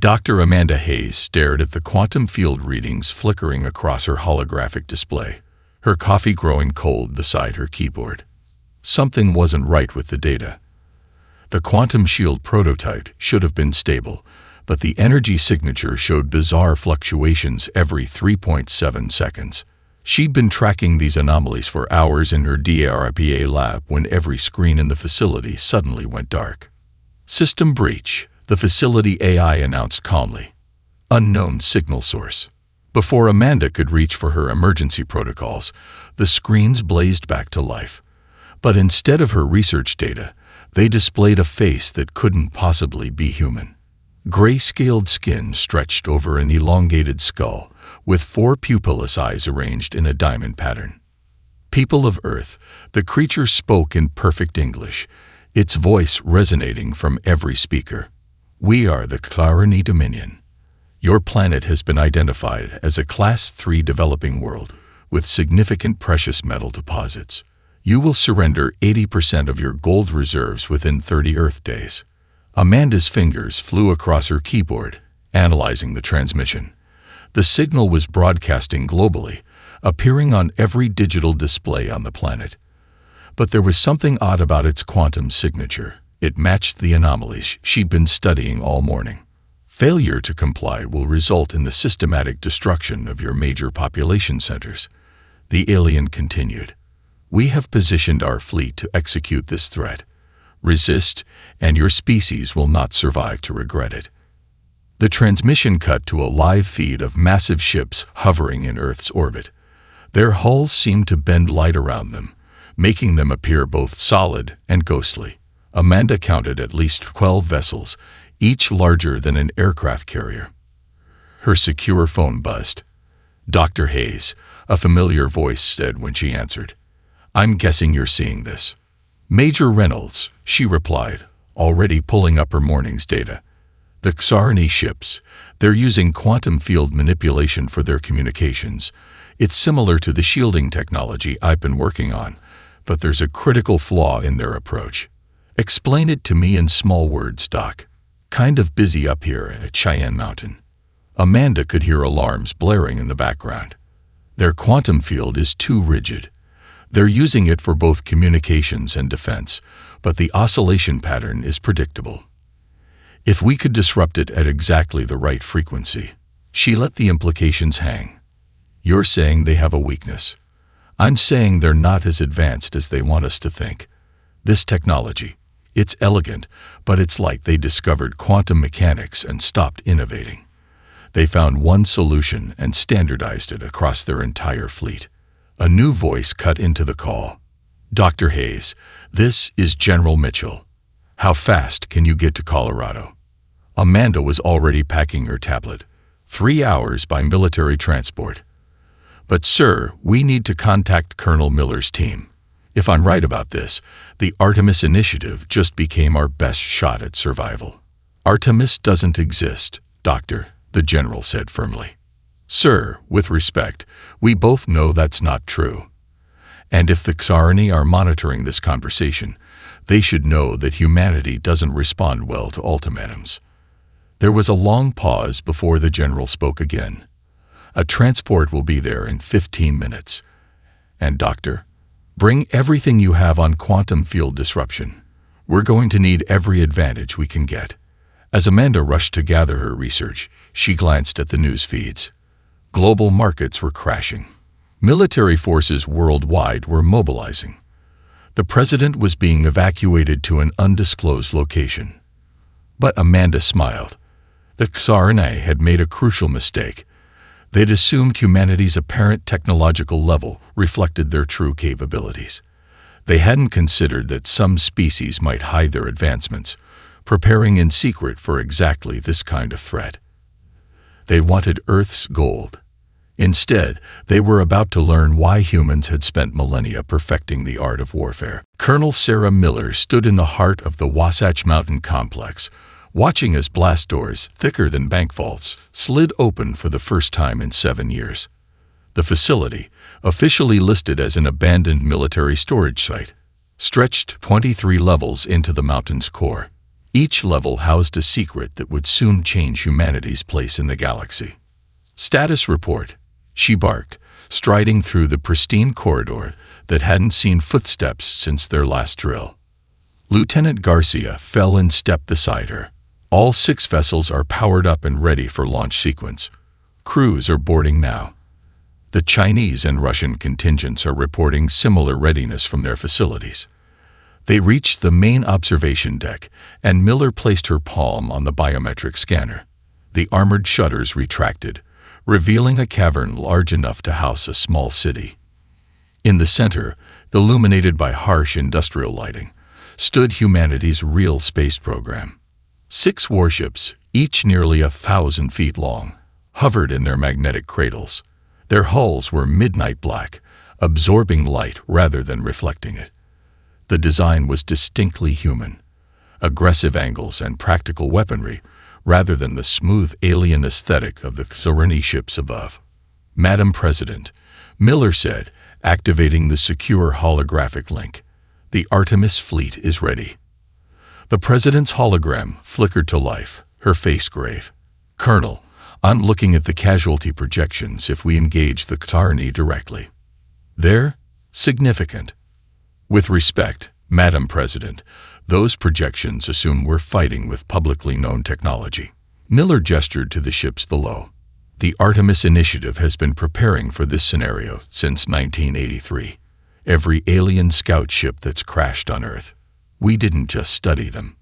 Dr. Amanda Hayes stared at the quantum field readings flickering across her holographic display, her coffee growing cold beside her keyboard. Something wasn't right with the data. The quantum shield prototype should have been stable, but the energy signature showed bizarre fluctuations every 3.7 seconds. She'd been tracking these anomalies for hours in her DARPA lab when every screen in the facility suddenly went dark. System breach, the facility AI announced calmly. Unknown signal source. Before Amanda could reach for her emergency protocols, the screens blazed back to life. But instead of her research data, they displayed a face that couldn't possibly be human. Gray-scaled skin stretched over an elongated skull, with 4 pupilless eyes arranged in a diamond pattern. People of Earth, the creature spoke in perfect English, its voice resonating from every speaker. We are the Clarity Dominion. Your planet has been identified as a Class 3 developing world with significant precious metal deposits. You will surrender 80% of your gold reserves within 30 Earth days. Amanda's fingers flew across her keyboard, analyzing the transmission. The signal was broadcasting globally, appearing on every digital display on the planet. But there was something odd about its quantum signature. It matched the anomalies she'd been studying all morning. Failure to comply will result in the systematic destruction of your major population centers. The alien continued. We have positioned our fleet to execute this threat. Resist, and your species will not survive to regret it. The transmission cut to a live feed of massive ships hovering in Earth's orbit. Their hulls seemed to bend light around them, making them appear both solid and ghostly. Amanda counted at least 12 vessels, each larger than an aircraft carrier. Her secure phone buzzed. Dr. Hayes, a familiar voice said when she answered. I'm guessing you're seeing this. Major Reynolds, she replied, already pulling up her morning's data. The Xarani ships, they're using quantum field manipulation for their communications. It's similar to the shielding technology I've been working on, but there's a critical flaw in their approach. Explain it to me in small words, Doc. Kind of busy up here at Cheyenne Mountain. Amanda could hear alarms blaring in the background. Their quantum field is too rigid. They're using it for both communications and defense, but the oscillation pattern is predictable. If we could disrupt it at exactly the right frequency. She let the implications hang. You're saying they have a weakness. I'm saying they're not as advanced as they want us to think. This technology, it's elegant, but it's like they discovered quantum mechanics and stopped innovating. They found one solution and standardized it across their entire fleet. A new voice cut into the call. Dr. Hayes, this is General Mitchell. How fast can you get to Colorado? Amanda was already packing her tablet. 3 hours by military transport. But sir, we need to contact Colonel Miller's team. If I'm right about this, the Artemis Initiative just became our best shot at survival. Artemis doesn't exist, Doctor, the general said firmly. Sir, with respect, we both know that's not true. And if the Xarani are monitoring this conversation, they should know that humanity doesn't respond well to ultimatums. There was a long pause before the general spoke again. A transport will be there in 15 minutes. And Doctor, bring everything you have on quantum field disruption. We're going to need every advantage we can get. As Amanda rushed to gather her research, she glanced at the news feeds. Global markets were crashing. Military forces worldwide were mobilizing. The president was being evacuated to an undisclosed location. But Amanda smiled. The Xarani had made a crucial mistake. They'd assumed humanity's apparent technological level reflected their true capabilities. They hadn't considered that some species might hide their advancements, preparing in secret for exactly this kind of threat. They wanted Earth's gold. Instead, they were about to learn why humans had spent millennia perfecting the art of warfare. Colonel Sarah Miller stood in the heart of the Wasatch Mountain complex, watching as blast doors, thicker than bank vaults, slid open for the first time in 7 years. The facility, officially listed as an abandoned military storage site, stretched 23 levels into the mountain's core. Each level housed a secret that would soon change humanity's place in the galaxy. "Status report," she barked, striding through the pristine corridor that hadn't seen footsteps since their last drill. Lieutenant Garcia fell in step beside her. "All 6 vessels are powered up and ready for launch sequence. Crews are boarding now." The Chinese and Russian contingents are reporting similar readiness from their facilities. They reached the main observation deck, and Miller placed her palm on the biometric scanner. The armored shutters retracted, revealing a cavern large enough to house a small city. In the center, illuminated by harsh industrial lighting, stood humanity's real space program. 6 warships, each nearly 1,000 feet long, hovered in their magnetic cradles. Their hulls were midnight black, absorbing light rather than reflecting it. The design was distinctly human, aggressive angles and practical weaponry, rather than the smooth alien aesthetic of the Serenity ships above. "Madam President," Miller said, activating the secure holographic link, "the Artemis fleet is ready." The President's hologram flickered to life, her face grave. "Colonel, I'm looking at the casualty projections if we engage the Serenity directly. They're significant. With respect, Madam President, those projections assume we're fighting with publicly known technology." Miller gestured to the ships below. "The Artemis Initiative has been preparing for this scenario since 1983. Every alien scout ship that's crashed on Earth. We didn't just study them.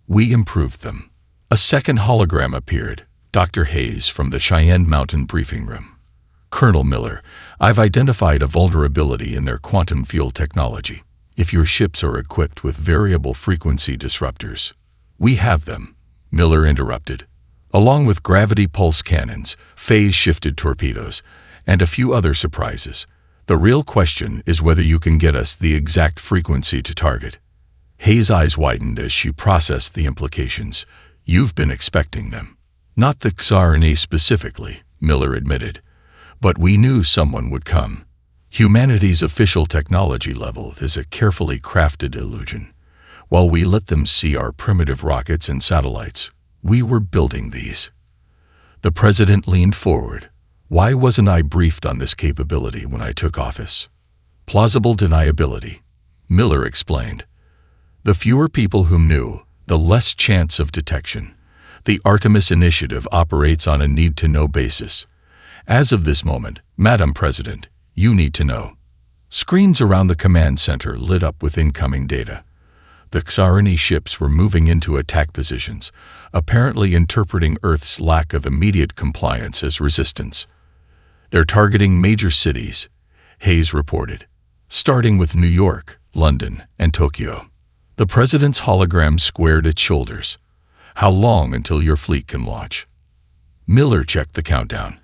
We improved them." A second hologram appeared, Dr. Hayes from the Cheyenne Mountain briefing room. "Colonel Miller, I've identified a vulnerability in their quantum field technology. If your ships are equipped with variable frequency disruptors." "We have them," Miller interrupted. "Along with gravity pulse cannons, phase-shifted torpedoes, and a few other surprises. The real question is whether you can get us the exact frequency to target." Hayes' eyes widened as she processed the implications. "You've been expecting them." "Not the Xarani specifically," Miller admitted. "But we knew someone would come. Humanity's official technology level is a carefully crafted illusion. While we let them see our primitive rockets and satellites, we were building these." The President leaned forward. "Why wasn't I briefed on this capability when I took office?" "Plausible deniability," Miller explained. "The fewer people who knew, the less chance of detection. The Artemis Initiative operates on a need-to-know basis. As of this moment, Madam President, you need to know." Screens around the command center lit up with incoming data. The Xarani ships were moving into attack positions, apparently interpreting Earth's lack of immediate compliance as resistance. "They're targeting major cities," Hayes reported, "starting with New York, London, and Tokyo." The President's hologram squared its shoulders. "How long until your fleet can launch?" Miller checked the countdown.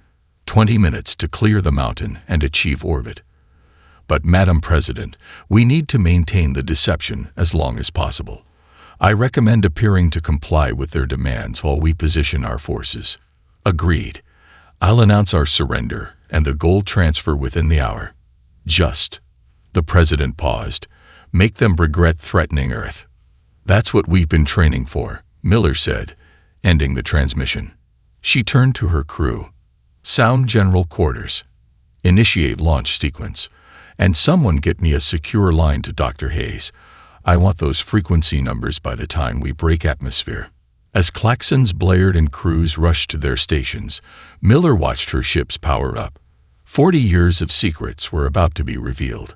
20 minutes to clear the mountain and achieve orbit. "But Madam President, we need to maintain the deception as long as possible. I recommend appearing to comply with their demands while we position our forces." "Agreed. I'll announce our surrender and the gold transfer within the hour." "Just." The President paused. "Make them regret threatening Earth." "That's what we've been training for," Miller said, ending the transmission. She turned to her crew. "Sound general quarters. Initiate launch sequence. And someone get me a secure line to Dr. Hayes. I want those frequency numbers by the time we break atmosphere." As klaxons blared and crews rushed to their stations, Miller watched her ships power up. 40 years of secrets were about to be revealed.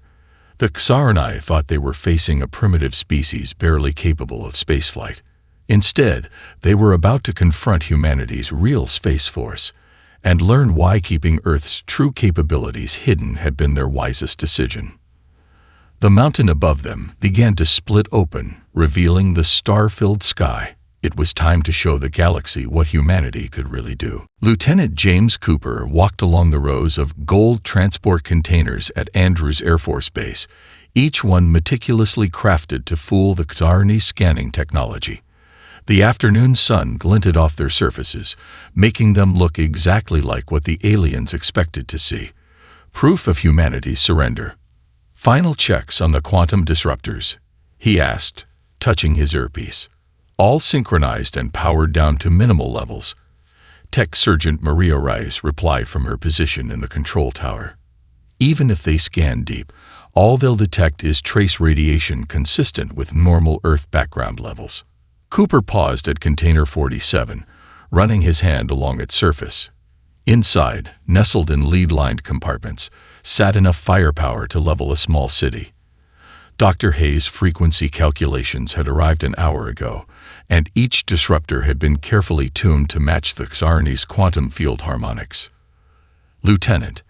The Xarani thought they were facing a primitive species barely capable of spaceflight. Instead, they were about to confront humanity's real space force and learn why keeping Earth's true capabilities hidden had been their wisest decision. The mountain above them began to split open, revealing the star-filled sky. It was time to show the galaxy what humanity could really do. Lieutenant James Cooper walked along the rows of gold transport containers at Andrews Air Force Base, each one meticulously crafted to fool the Xarani scanning technology. The afternoon sun glinted off their surfaces, making them look exactly like what the aliens expected to see. Proof of humanity's surrender. "Final checks on the quantum disruptors?" he asked, touching his earpiece. all synchronized and powered down to minimal levels. Tech Sergeant Maria Rice replied from her position in the control tower. Even if they scan deep, all they'll detect is trace radiation consistent with normal Earth background levels. Cooper paused at Container 47, running his hand along its surface. Inside, nestled in lead-lined compartments, sat enough firepower to level a small city. Dr. Hayes' frequency calculations had arrived an hour ago, and each disruptor had been carefully tuned to match the Xarni's quantum field harmonics. Lieutenant,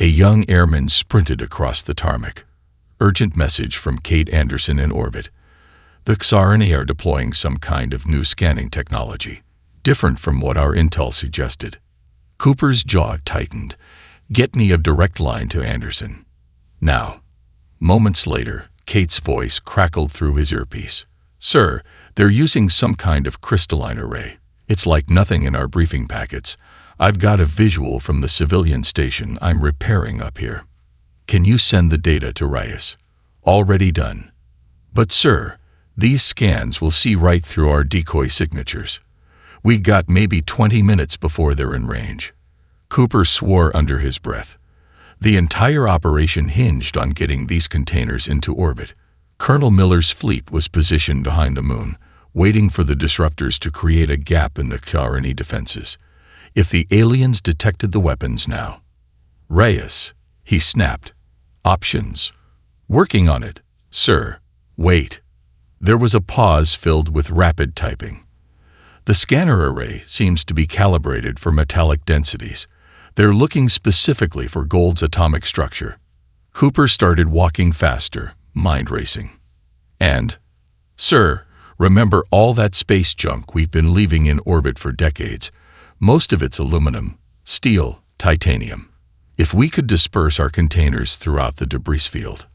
a young airman sprinted across the tarmac. Urgent message from Kate Anderson in orbit. The Xarni are deploying some kind of new scanning technology, different from what our intel suggested. Cooper's jaw tightened. Get me a direct line to Anderson. Now. Moments later, Kate's voice crackled through his earpiece. Sir, they're using some kind of crystalline array. It's like nothing in our briefing packets. I've got a visual from the civilian station I'm repairing up here. Can you send the data to Reyes? Already done. But sir, these scans will see right through our decoy signatures. We got maybe 20 minutes before they're in range. Cooper swore under his breath. The entire operation hinged on getting these containers into orbit. Colonel Miller's fleet was positioned behind the moon, waiting for the disruptors to create a gap in the Xarni defenses. If the aliens detected the weapons now. Reyes, he snapped. Options. Working on it, sir. Wait. There was a pause filled with rapid typing. The scanner array seems to be calibrated for metallic densities. They're looking specifically for gold's atomic structure. Cooper started walking faster, mind racing. And, sir, remember all that space junk we've been leaving in orbit for decades. Most of it's aluminum, steel, titanium. If we could disperse our containers throughout the debris field,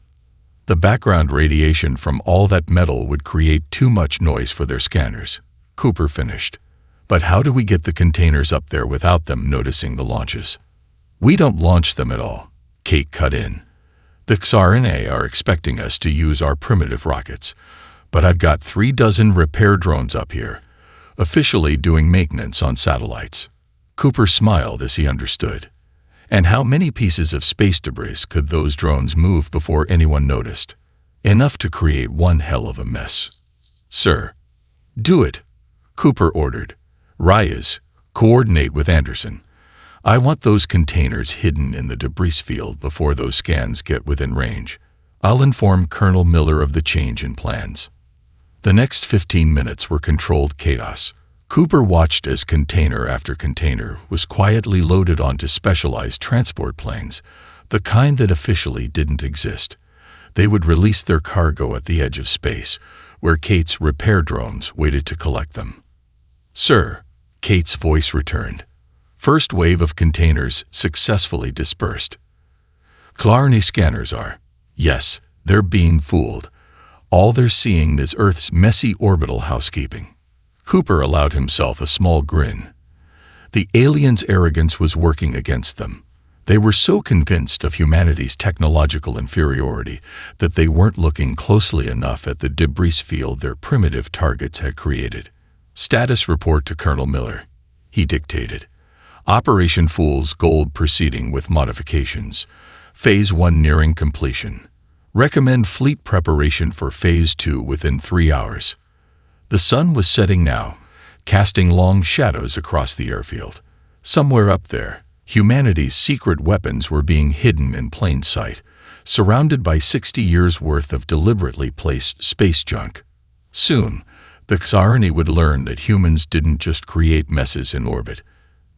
the background radiation from all that metal would create too much noise for their scanners. Cooper finished. But how do we get the containers up there without them noticing the launches? We don't launch them at all, Kate cut in. The Xarni are expecting us to use our primitive rockets, but I've got 36 repair drones up here, officially doing maintenance on satellites. Cooper smiled as he understood. And how many pieces of space debris could those drones move before anyone noticed? Enough to create one hell of a mess. Sir. Do it, Cooper ordered. Reyes, coordinate with Anderson. I want those containers hidden in the debris field before those scans get within range. I'll inform Colonel Miller of the change in plans. The next 15 minutes were controlled chaos. Cooper watched as container after container was quietly loaded onto specialized transport planes, the kind that officially didn't exist. They would release their cargo at the edge of space, where Kate's repair drones waited to collect them. Sir, Kate's voice returned. First wave of containers successfully dispersed. Xarni scanners are. Yes, they're being fooled. All they're seeing is Earth's messy orbital housekeeping. Cooper allowed himself a small grin. The aliens' arrogance was working against them. They were so convinced of humanity's technological inferiority that they weren't looking closely enough at the debris field their primitive targets had created. Status report to Colonel Miller, he dictated. Operation Fool's Gold proceeding with modifications. Phase 1 nearing completion. Recommend fleet preparation for Phase 2 within 3 hours. The sun was setting now, casting long shadows across the airfield. Somewhere up there, humanity's secret weapons were being hidden in plain sight, surrounded by 60 years' worth of deliberately placed space junk. Soon, the Xarni would learn that humans didn't just create messes in orbit.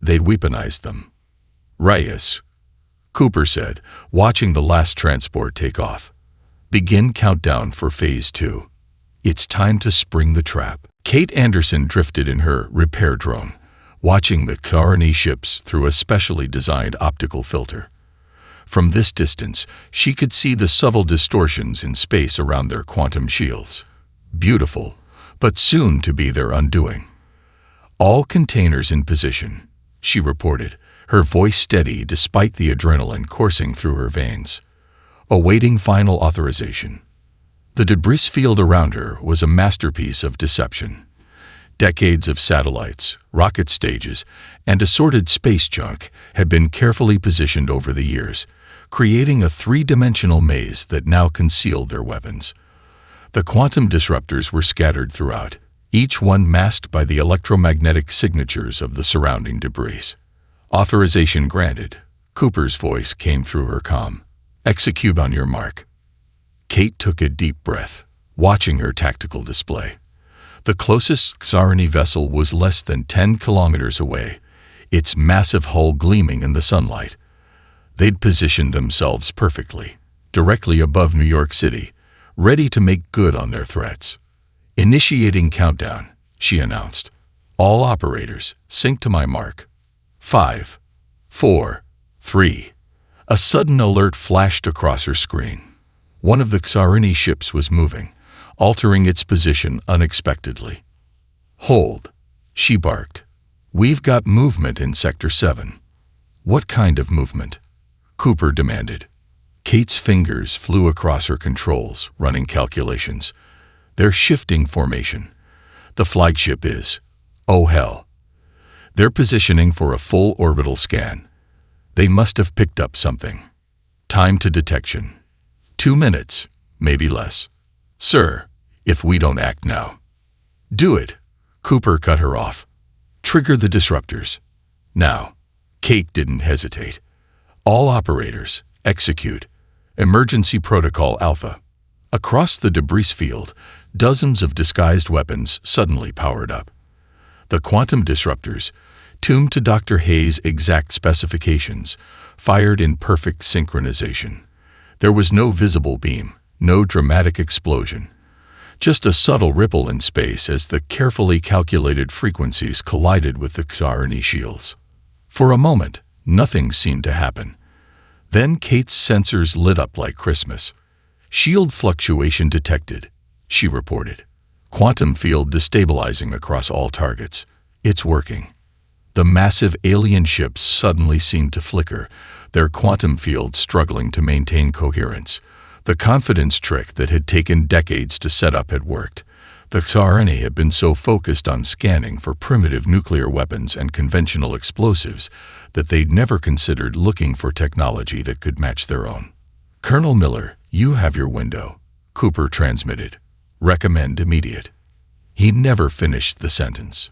They'd weaponized them. Reyes, Cooper said, watching the last transport take off. Begin countdown for Phase 2. It's time to spring the trap. Kate Anderson drifted in her repair drone, watching the Xarni ships through a specially designed optical filter. From this distance, she could see the subtle distortions in space around their quantum shields. Beautiful, but soon to be their undoing. All containers in position, she reported, her voice steady despite the adrenaline coursing through her veins. Awaiting final authorization. The debris field around her was a masterpiece of deception. Decades of satellites, rocket stages, and assorted space junk had been carefully positioned over the years, creating a three-dimensional maze that now concealed their weapons. The quantum disruptors were scattered throughout, each one masked by the electromagnetic signatures of the surrounding debris. Authorization granted. Cooper's voice came through her comm. Execute on your mark. Kate took a deep breath, watching her tactical display. The closest Xarani vessel was less than 10 kilometers away, its massive hull gleaming in the sunlight. They'd positioned themselves perfectly, directly above New York City, ready to make good on their threats. Initiating countdown, she announced. All operators, sync to my mark. 5, 4, 3. A sudden alert flashed across her screen. One of the Xarani ships was moving, altering its position unexpectedly. Hold, she barked. We've got movement in Sector 7. What kind of movement? Cooper demanded. Kate's fingers flew across her controls, running calculations. They're shifting formation. The flagship is, oh hell. They're positioning for a full orbital scan. They must have picked up something. Time to detection. 2 minutes, maybe less. Sir, if we don't act now. Do it. Cooper cut her off. Trigger the disruptors. Now. Kate didn't hesitate. All operators, execute. Emergency Protocol Alpha. Across the debris field, dozens of disguised weapons suddenly powered up. The quantum disruptors, tuned to Dr. Hayes' exact specifications, fired in perfect synchronization. There was no visible beam, no dramatic explosion. Just a subtle ripple in space as the carefully calculated frequencies collided with the Xarani shields. For a moment, nothing seemed to happen. Then Kate's sensors lit up like Christmas. Shield fluctuation detected, she reported. Quantum field destabilizing across all targets. It's working. The massive alien ships suddenly seemed to flicker, their quantum field struggling to maintain coherence. The confidence trick that had taken decades to set up had worked. The Xarani had been so focused on scanning for primitive nuclear weapons and conventional explosives that they'd never considered looking for technology that could match their own. Colonel Miller, you have your window, Cooper transmitted. Recommend immediate. He never finished the sentence.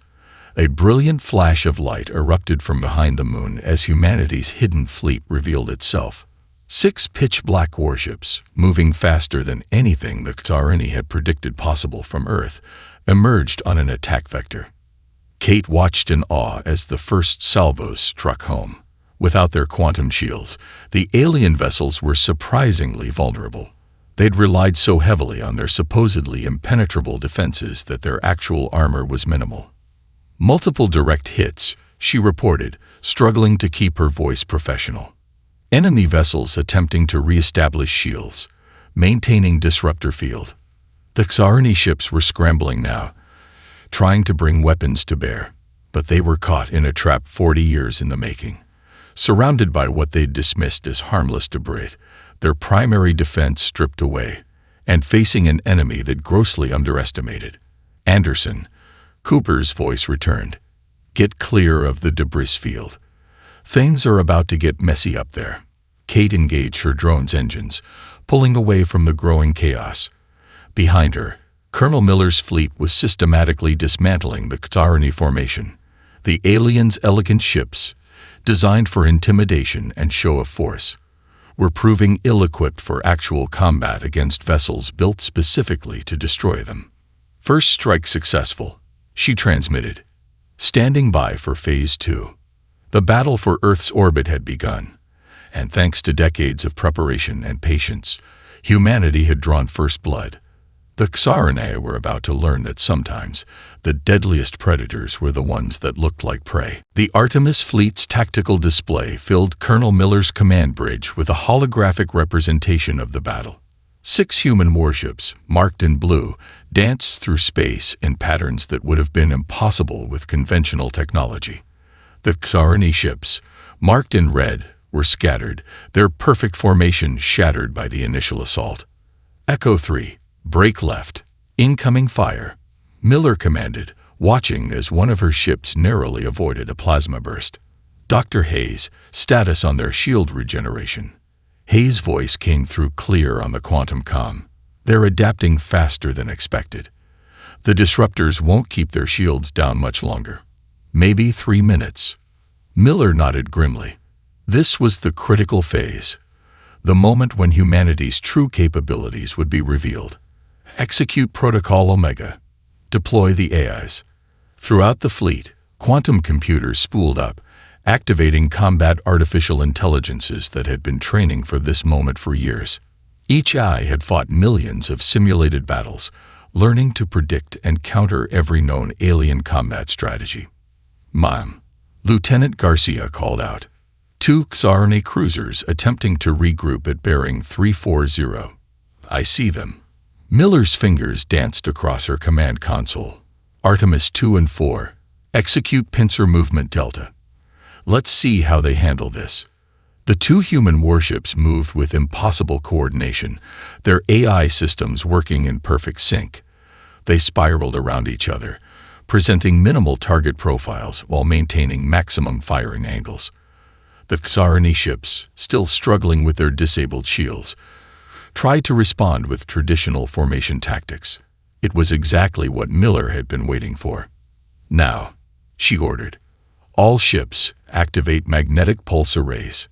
A brilliant flash of light erupted from behind the moon as humanity's hidden fleet revealed itself. 6 pitch-black warships, moving faster than anything the Xarani had predicted possible from Earth, emerged on an attack vector. Kate watched in awe as the first salvos struck home. Without their quantum shields, the alien vessels were surprisingly vulnerable. They'd relied so heavily on their supposedly impenetrable defenses that their actual armor was minimal. Multiple direct hits, she reported, struggling to keep her voice professional. Enemy vessels attempting to re-establish shields, maintaining disruptor field. The Xarani ships were scrambling now, trying to bring weapons to bear, but they were caught in a trap 40 years in the making. Surrounded by what they'd dismissed as harmless debris, their primary defense stripped away, and facing an enemy that grossly underestimated. Anderson, Cooper's voice returned. Get clear of the debris field. Things are about to get messy up there. Kate engaged her drone's engines, pulling away from the growing chaos. Behind her, Colonel Miller's fleet was systematically dismantling the Xarani formation. The aliens' elegant ships, designed for intimidation and show of force, were proving ill-equipped for actual combat against vessels built specifically to destroy them. First strike successful, she transmitted. Standing by for Phase 2. The battle for Earth's orbit had begun, and thanks to decades of preparation and patience, humanity had drawn first blood. The Xarani were about to learn that sometimes the deadliest predators were the ones that looked like prey. The Artemis fleet's tactical display filled Colonel Miller's command bridge with a holographic representation of the battle. 6 human warships, marked in blue, danced through space in patterns that would have been impossible with conventional technology. The Xarani ships, marked in red, were scattered, their perfect formation shattered by the initial assault. Echo 3, break left, incoming fire, Miller commanded, watching as one of her ships narrowly avoided a plasma burst. "Dr. Hayes, status on their shield regeneration." Hayes' voice came through clear on the quantum comm. "They're adapting faster than expected. The disruptors won't keep their shields down much longer. Maybe 3 minutes." Miller nodded grimly. This was the critical phase, the moment when humanity's true capabilities would be revealed. Execute Protocol Omega. Deploy the AIs. Throughout the fleet, quantum computers spooled up, activating combat artificial intelligences that had been training for this moment for years. Each AI had fought millions of simulated battles, learning to predict and counter every known alien combat strategy. "Ma'am," Lieutenant Garcia called out. 2 Xarni cruisers attempting to regroup at bearing 340. "I see them." Miller's fingers danced across her command console. "Artemis 2 and 4. Execute pincer movement Delta. Let's see how they handle this." The 2 human warships moved with impossible coordination, their AI systems working in perfect sync. They spiraled around each other, presenting minimal target profiles while maintaining maximum firing angles. The Xarni ships, still struggling with their disabled shields, tried to respond with traditional formation tactics. It was exactly what Miller had been waiting for. "Now," she ordered, "all ships activate magnetic pulse arrays."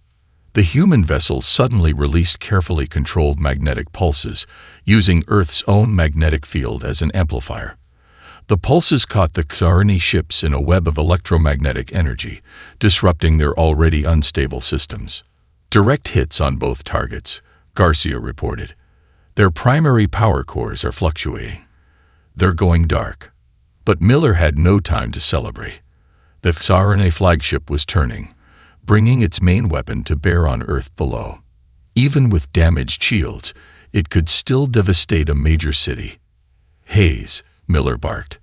The human vessels suddenly released carefully controlled magnetic pulses, using Earth's own magnetic field as an amplifier. The pulses caught the Xarni ships in a web of electromagnetic energy, disrupting their already unstable systems. "Direct hits on both targets," Garcia reported. "Their primary power cores are fluctuating. They're going dark." But Miller had no time to celebrate. The Xarni flagship was turning, bringing its main weapon to bear on Earth below. Even with damaged shields, it could still devastate a major city. "Hayes," Miller barked,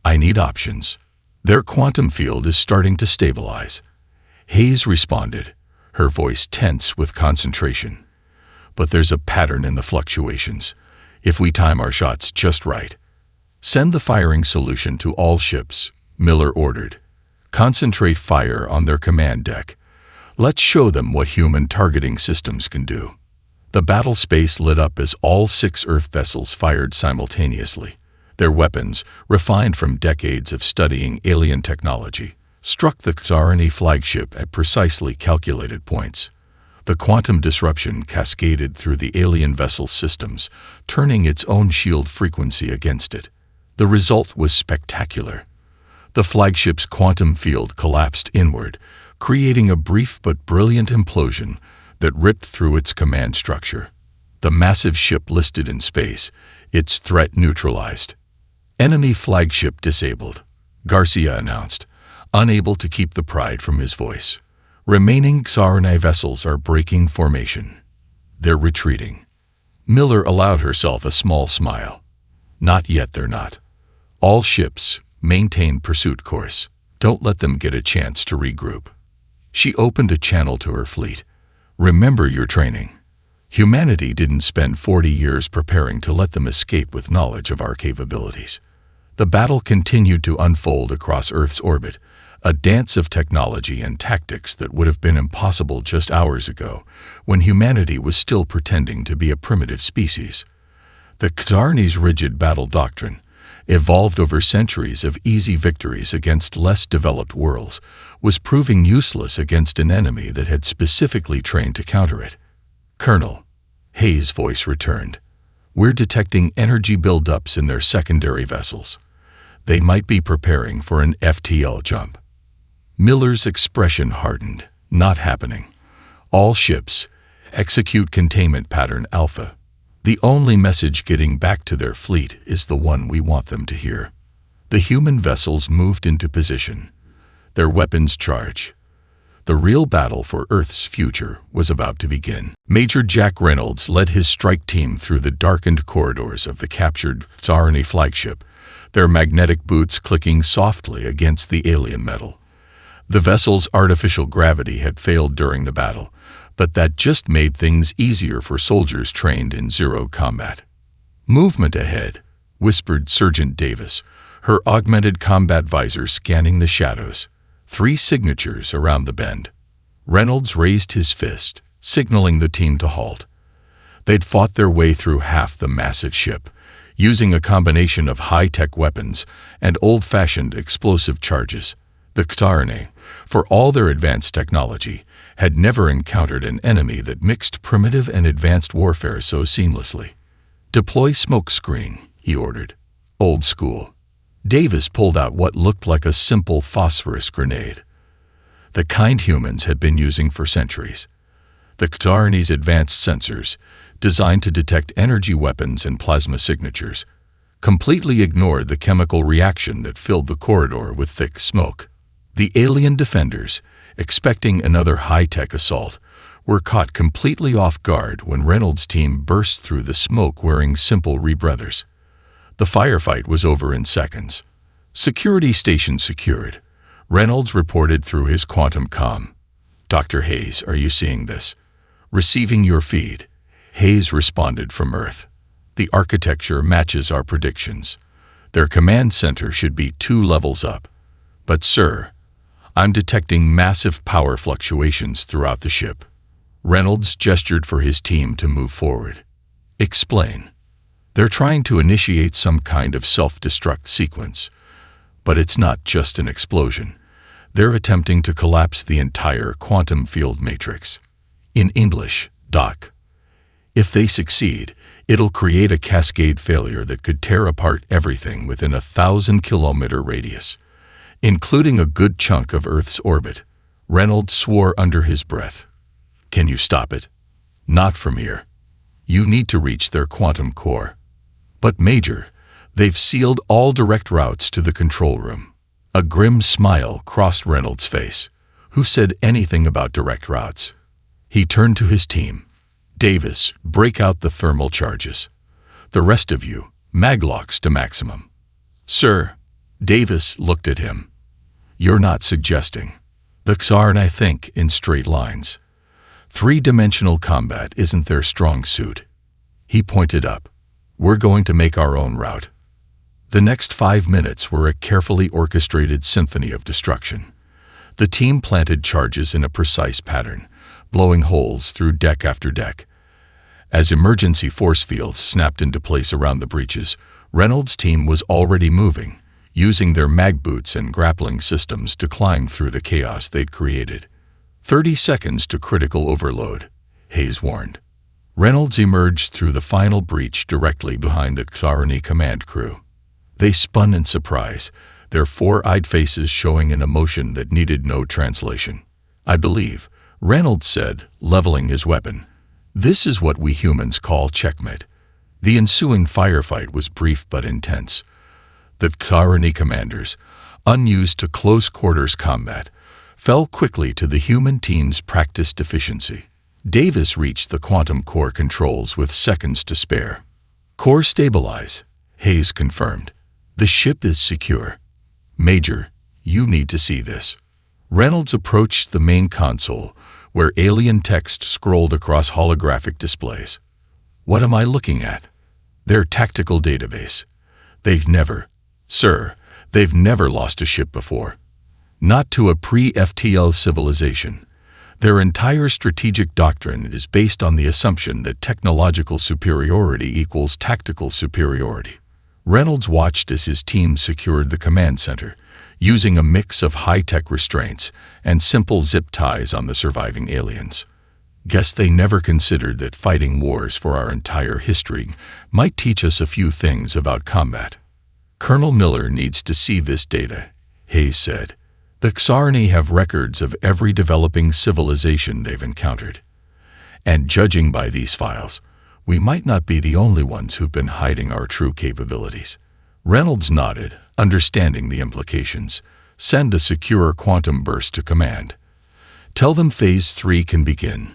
"I need options. Their quantum field is starting to stabilize." Hayes responded, her voice tense with concentration. "But there's a pattern in the fluctuations, if we time our shots just right." "Send the firing solution to all ships," Miller ordered. "Concentrate fire on their command deck. Let's show them what human targeting systems can do." The battle space lit up as all 6 Earth vessels fired simultaneously. Their weapons, refined from decades of studying alien technology, struck the Xarni flagship at precisely calculated points. The quantum disruption cascaded through the alien vessel's systems, turning its own shield frequency against it. The result was spectacular. The flagship's quantum field collapsed inward, creating a brief but brilliant implosion that ripped through its command structure. The massive ship listed in space, its threat neutralized. "Enemy flagship disabled," Garcia announced, unable to keep the pride from his voice. "Remaining Xarni vessels are breaking formation. They're retreating." Miller allowed herself a small smile. "Not yet, they're not. All ships, maintain pursuit course. Don't let them get a chance to regroup." She opened a channel to her fleet. "Remember your training. Humanity didn't spend 40 years preparing to let them escape with knowledge of our capabilities." The battle continued to unfold across Earth's orbit, a dance of technology and tactics that would have been impossible just hours ago, when humanity was still pretending to be a primitive species. The Xarni's rigid battle doctrine, evolved over centuries of easy victories against less developed worlds, was proving useless against an enemy that had specifically trained to counter it. "Colonel," Hayes' voice returned, "we're detecting energy buildups in their secondary vessels. They might be preparing for an FTL jump." Miller's expression hardened. "Not happening. All ships, execute containment pattern Alpha. The only message getting back to their fleet is the one we want them to hear." The human vessels moved into position, their weapons charged. The real battle for Earth's future was about to begin. Major Jack Reynolds led his strike team through the darkened corridors of the captured Xarni flagship, their magnetic boots clicking softly against the alien metal. The vessel's artificial gravity had failed during the battle, but that just made things easier for soldiers trained in zero combat. "Movement ahead," whispered Sergeant Davis, her augmented combat visor scanning the shadows. 3 signatures around the bend. Reynolds raised his fist, signaling the team to halt. They'd fought their way through half the massive ship, using a combination of high-tech weapons and old-fashioned explosive charges. The Ktarne, for all their advanced technology, had never encountered an enemy that mixed primitive and advanced warfare so seamlessly. "Deploy smoke screen," he ordered. Old school. Davis pulled out what looked like a simple phosphorus grenade, the kind humans had been using for centuries. The Ktarne's advanced sensors, designed to detect energy weapons and plasma signatures, completely ignored the chemical reaction that filled the corridor with thick smoke. The alien defenders, expecting another high-tech assault, were caught completely off guard when Reynolds' team burst through the smoke wearing simple rebreathers. The firefight was over in seconds. Security station secured. Reynolds reported through his quantum comm. "Dr. Hayes, are you seeing this?" "Receiving your feed." Hayes responded from Earth. "The architecture matches our predictions. Their command center should be 2 levels up. But, sir, I'm detecting massive power fluctuations throughout the ship." Reynolds gestured for his team to move forward. "Explain." "They're trying to initiate some kind of self-destruct sequence. But it's not just an explosion. They're attempting to collapse the entire quantum field matrix. In English, Doc. If they succeed, it'll create a cascade failure that could tear apart everything within a 1,000-kilometer radius, including a good chunk of Earth's orbit." Reynolds swore under his breath. "Can you stop it?" "Not from here. You need to reach their quantum core." "But Major, they've sealed all direct routes to the control room." A grim smile crossed Reynolds' face. Who said anything about direct routes? He turned to his team. "Davis, break out the thermal charges. The rest of you, maglocks to maximum." "Sir." Davis looked at him. "You're not suggesting." "The Ktarne think in straight lines. 3-dimensional combat isn't their strong suit." He pointed up. "We're going to make our own route." The next 5 minutes were a carefully orchestrated symphony of destruction. The team planted charges in a precise pattern, blowing holes through deck after deck. As emergency force fields snapped into place around the breaches, Reynolds' team was already moving, using their mag boots and grappling systems to climb through the chaos they'd created. 30 seconds to critical overload, Hayes warned. Reynolds emerged through the final breach directly behind the Ktarne command crew. They spun in surprise, their 4-eyed faces showing an emotion that needed no translation. "I believe," Reynolds said, leveling his weapon, "this is what we humans call checkmate." The ensuing firefight was brief but intense. The Ktarne commanders, unused to close-quarters combat, fell quickly to the human team's practice deficiency. Davis reached the quantum core controls with seconds to spare. "Core stabilize," Hayes confirmed. "The ship is secure." "Major, you need to see this." Reynolds approached the main console, where alien text scrolled across holographic displays. "What am I looking at?" "Their tactical database. They've never lost a ship before. Not to a pre-FTL civilization. Their entire strategic doctrine is based on the assumption that technological superiority equals tactical superiority." Reynolds watched as his team secured the command center, using a mix of high-tech restraints and simple zip ties on the surviving aliens. "Guess they never considered that fighting wars for our entire history might teach us a few things about combat." "Colonel Miller needs to see this data," Hayes said. "The Ktarne have records of every developing civilization they've encountered. And judging by these files, we might not be the only ones who've been hiding our true capabilities." Reynolds nodded, understanding the implications. "Send a secure quantum burst to command. Tell them Phase 3 can begin.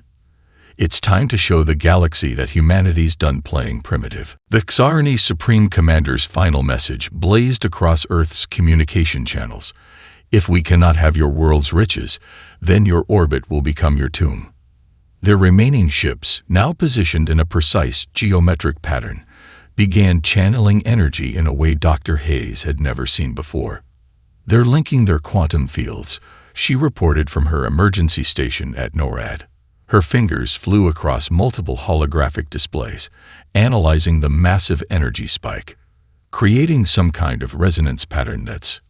It's time to show the galaxy that humanity's done playing primitive." The Ktarne Supreme Commander's final message blazed across Earth's communication channels. "If we cannot have your world's riches, then your orbit will become your tomb." Their remaining ships, now positioned in a precise geometric pattern, began channeling energy in a way Dr. Hayes had never seen before. "They're linking their quantum fields," she reported from her emergency station at NORAD. Her fingers flew across multiple holographic displays, analyzing the massive energy spike, creating some kind of resonance pattern that's,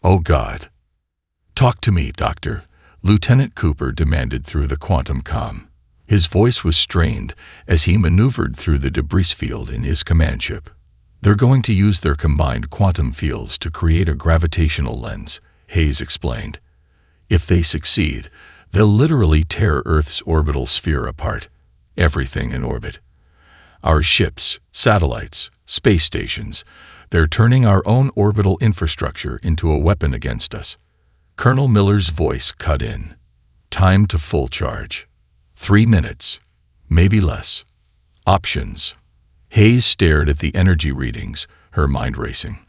"Oh God." "Talk to me, Doctor," Lieutenant Cooper demanded through the quantum comm. His voice was strained as he maneuvered through the debris field in his command ship. "They're going to use their combined quantum fields to create a gravitational lens," Hayes explained. "If they succeed, they'll literally tear Earth's orbital sphere apart, everything in orbit. Our ships, satellites, space stations, they're turning our own orbital infrastructure into a weapon against us." Colonel Miller's voice cut in. "Time to full charge. 3 minutes, maybe less. Options." Hayes stared at the energy readings, her mind racing.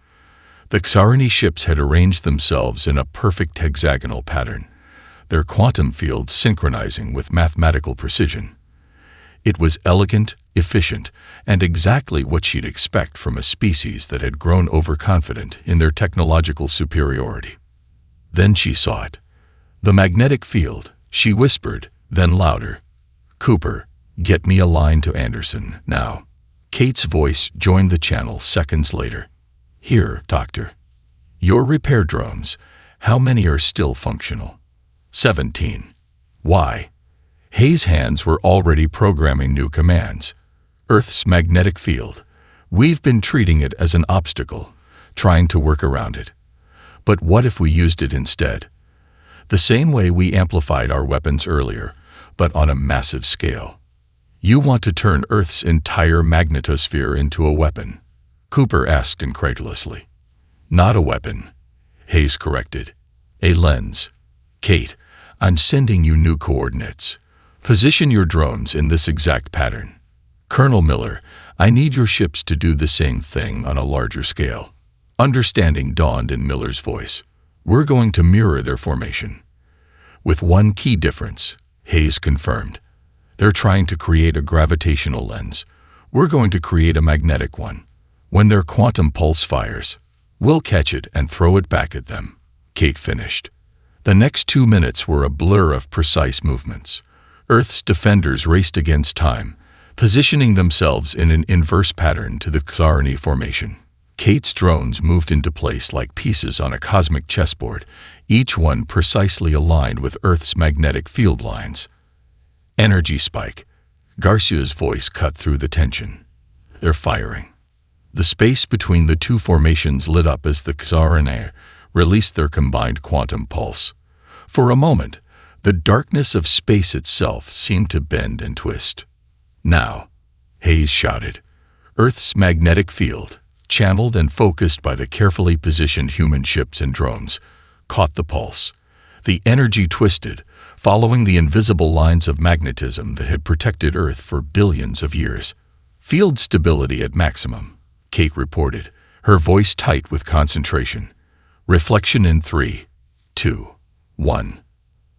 The Xarani ships had arranged themselves in a perfect hexagonal pattern, their quantum fields synchronizing with mathematical precision. It was elegant, efficient, and exactly what she'd expect from a species that had grown overconfident in their technological superiority. Then she saw it. "The magnetic field," she whispered, then louder. "Cooper, get me a line to Anderson, now." Kate's voice joined the channel seconds later. "Here, Doctor. Your repair drones, how many are still functional?" 17. "Why?" Hayes' hands were already programming new commands. "Earth's magnetic field. We've been treating it as an obstacle, trying to work around it. But what if we used it instead? The same way we amplified our weapons earlier, but on a massive scale. You want to turn Earth's entire magnetosphere into a weapon?" Cooper asked incredulously. "Not a weapon," Hayes corrected. "A lens. Kate, I'm sending you new coordinates. Position your drones in this exact pattern. Colonel Miller, I need your ships to do the same thing on a larger scale." Understanding dawned in Miller's voice. "We're going to mirror their formation. With one key difference," Hayes confirmed. "They're trying to create a gravitational lens. We're going to create a magnetic one. When their quantum pulse fires, we'll catch it and throw it back at them," Kate finished. The next 2 minutes were a blur of precise movements. Earth's defenders raced against time, positioning themselves in an inverse pattern to the Xarani formation. Kate's drones moved into place like pieces on a cosmic chessboard, each one precisely aligned with Earth's magnetic field lines. "Energy spike." Garcia's voice cut through the tension. "They're firing." The space between the two formations lit up as the Xarani released their combined quantum pulse. For a moment, the darkness of space itself seemed to bend and twist. "Now," Hayes shouted. Earth's magnetic field, channeled and focused by the carefully positioned human ships and drones, caught the pulse. The energy twisted, following the invisible lines of magnetism that had protected Earth for billions of years. "Field stability at maximum," Kate reported, her voice tight with concentration. "Reflection in 3, 2, 1.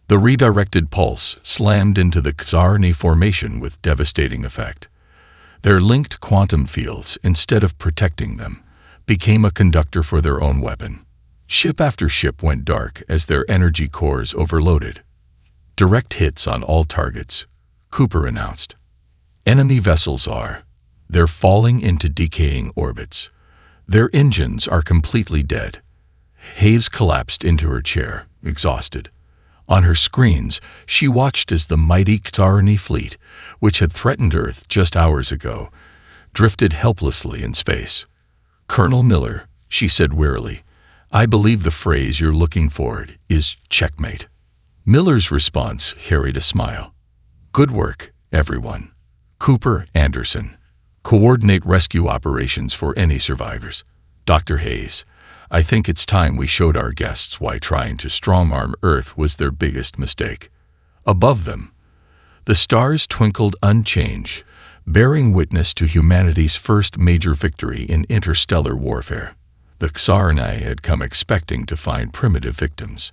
The redirected pulse slammed into the Xarani formation with devastating effect. Their linked quantum fields, instead of protecting them, became a conductor for their own weapon. Ship after ship went dark as their energy cores overloaded. "Direct hits on all targets," Cooper announced. "Enemy vessels they're falling into decaying orbits. Their engines are completely dead." Hayes collapsed into her chair, exhausted. On her screens, she watched as the mighty Xarani fleet, which had threatened Earth just hours ago, drifted helplessly in space. "Colonel Miller," she said wearily, "I believe the phrase you're looking for is checkmate." Miller's response carried a smile. "Good work, everyone. Cooper, Anderson, coordinate rescue operations for any survivors. Dr. Hayes, I think it's time we showed our guests why trying to strong-arm Earth was their biggest mistake." Above them, the stars twinkled unchanged, bearing witness to humanity's first major victory in interstellar warfare. The Xarani had come expecting to find primitive victims.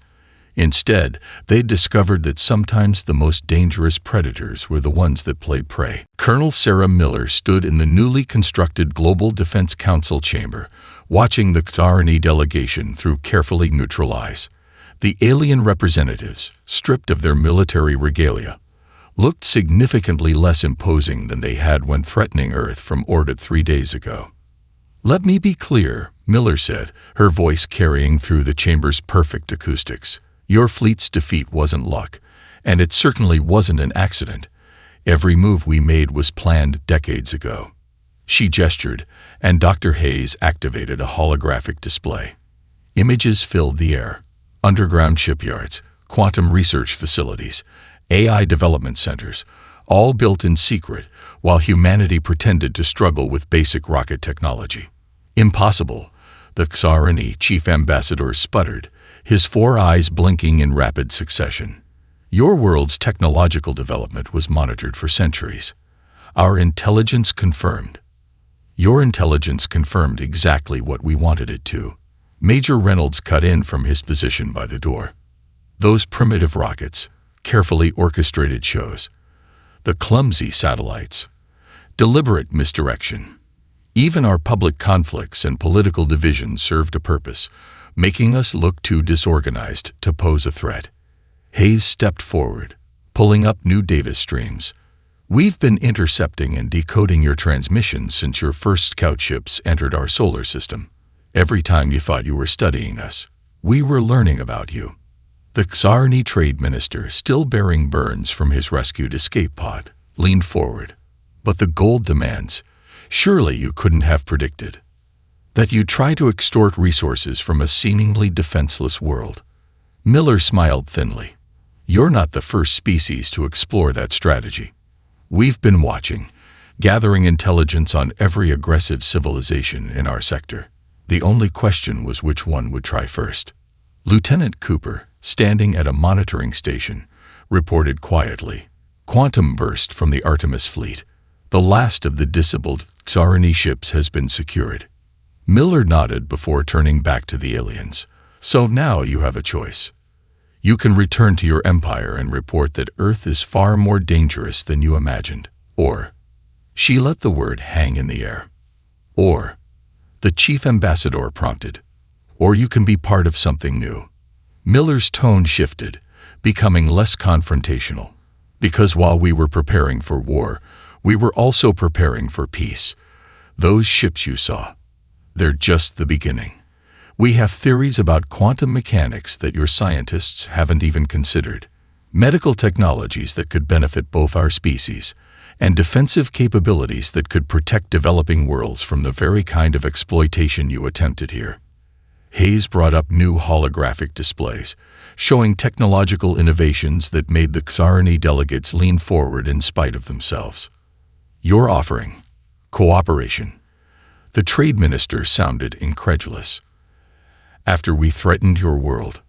Instead, they discovered that sometimes the most dangerous predators were the ones that played prey. Colonel Sarah Miller stood in the newly constructed Global Defense Council chamber, watching the XRNE delegation through carefully neutral eyes. The alien representatives, stripped of their military regalia, looked significantly less imposing than they had when threatening Earth from orbit 3 days ago. "Let me be clear," Miller said, her voice carrying through the chamber's perfect acoustics. "Your fleet's defeat wasn't luck, and it certainly wasn't an accident. Every move we made was planned decades ago." She gestured, and Dr. Hayes activated a holographic display. Images filled the air. Underground shipyards, quantum research facilities, AI development centers, all built in secret while humanity pretended to struggle with basic rocket technology. "Impossible," the XRNE chief ambassador sputtered, his 4 eyes blinking in rapid succession. "Your world's technological development was monitored for centuries. Our intelligence confirmed. Your intelligence confirmed exactly what we wanted it to." Major Reynolds cut in from his position by the door. "Those primitive rockets, carefully orchestrated shows. The clumsy satellites. Deliberate misdirection. Even our public conflicts and political divisions served a purpose, making us look too disorganized to pose a threat." Hayes stepped forward, pulling up new data streams. "We've been intercepting and decoding your transmissions since your first scout ships entered our solar system. Every time you thought you were studying us, we were learning about you." The XRNE trade minister, still bearing burns from his rescued escape pod, leaned forward. "But the gold demands, surely you couldn't have predicted that you'd try to extort resources from a seemingly defenseless world." Miller smiled thinly. "You're not the first species to explore that strategy. We've been watching, gathering intelligence on every aggressive civilization in our sector. The only question was which one would try first." Lieutenant Cooper, standing at a monitoring station, reported quietly. "Quantum burst from the Artemis fleet. The last of the disabled XRNE ships has been secured." Miller nodded before turning back to the aliens. "So now you have a choice. You can return to your empire and report that Earth is far more dangerous than you imagined. Or," she let the word hang in the air, "or," the chief ambassador prompted, "or you can be part of something new." Miller's tone shifted, becoming less confrontational. "Because while we were preparing for war, we were also preparing for peace. Those ships you saw, they're just the beginning. We have theories about quantum mechanics that your scientists haven't even considered, medical technologies that could benefit both our species, and defensive capabilities that could protect developing worlds from the very kind of exploitation you attempted here." Hayes brought up new holographic displays, showing technological innovations that made the XRNE delegates lean forward in spite of themselves. "You're offering cooperation?" The trade minister sounded incredulous. "After we threatened your world,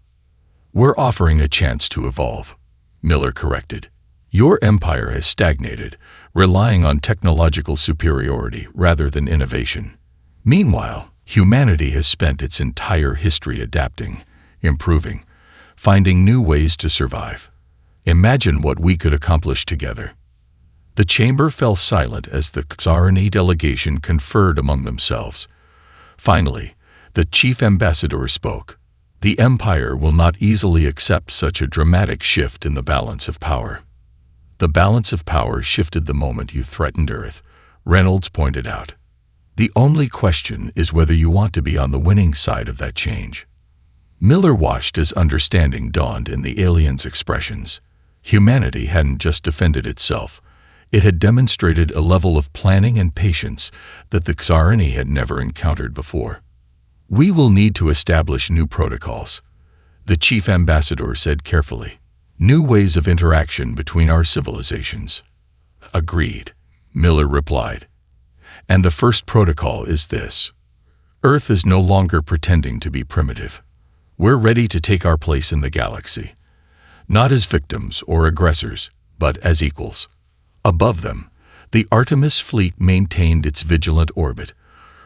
we're offering a chance to evolve," Miller corrected. "Your empire has stagnated, relying on technological superiority rather than innovation. Meanwhile, humanity has spent its entire history adapting, improving, finding new ways to survive. Imagine what we could accomplish together." The chamber fell silent as the XRNE delegation conferred among themselves. Finally, the chief ambassador spoke. "The Empire will not easily accept such a dramatic shift in the balance of power." "The balance of power shifted the moment you threatened Earth," Reynolds pointed out. "The only question is whether you want to be on the winning side of that change." Miller watched as understanding dawned in the aliens' expressions. Humanity hadn't just defended itself. It had demonstrated a level of planning and patience that the XRNE had never encountered before. "We will need to establish new protocols," the chief ambassador said carefully. "New ways of interaction between our civilizations." "Agreed," Miller replied. "And the first protocol is this. Earth is no longer pretending to be primitive. We're ready to take our place in the galaxy, not as victims or aggressors, but as equals." Above them, the Artemis fleet maintained its vigilant orbit,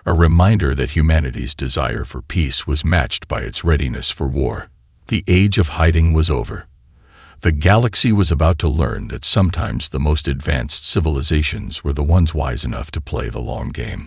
a reminder that humanity's desire for peace was matched by its readiness for war. The age of hiding was over. The galaxy was about to learn that sometimes the most advanced civilizations were the ones wise enough to play the long game.